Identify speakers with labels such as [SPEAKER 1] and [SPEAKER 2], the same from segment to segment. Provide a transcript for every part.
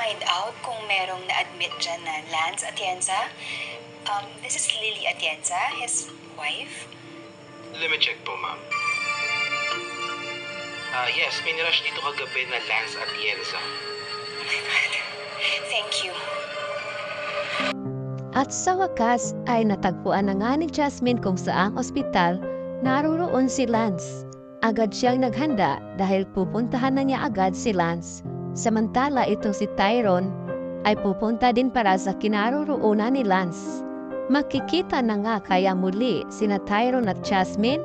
[SPEAKER 1] find out kung merong na-admit dyan na Lance Atienza. This is Lily Atienza, his wife.
[SPEAKER 2] Let me check po, ma'am. Yes, may nirush dito kagabi na Lance Atienza.
[SPEAKER 1] Oh my God. Thank you.
[SPEAKER 3] At sa wakas ay natagpuan na nga ni Jasmine kung saang ospital naroon si Lance. Agad siyang naghanda dahil pupuntahan na niya agad si Lance. Samantala itong si Tyrone ay pupunta din para sa kinaroroonan ni Lance. Makikita na nga kaya muli sina Tyrone at Jasmine.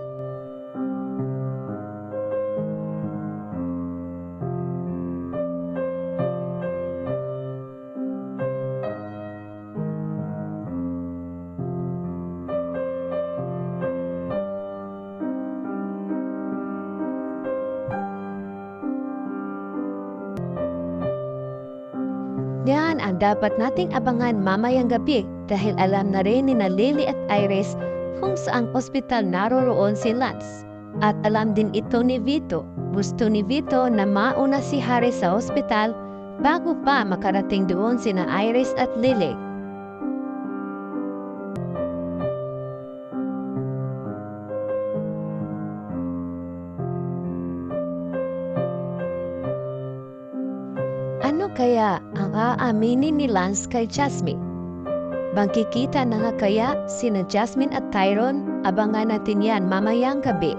[SPEAKER 3] Yan ang dapat nating abangan mamayang gabi dahil alam na rin ni na Lily at Iris kung saang ospital naroroon si Lance. At alam din ito ni Vito. Gusto ni Vito na mauna si Harry sa ospital bago pa makarating doon sina Iris at Lily. Ano kaya ang aaminin ni Lance kay Jasmine? Bangkikita na nga kaya sina Jasmine at Tyrone? Abangan natin yan mamayang gabi.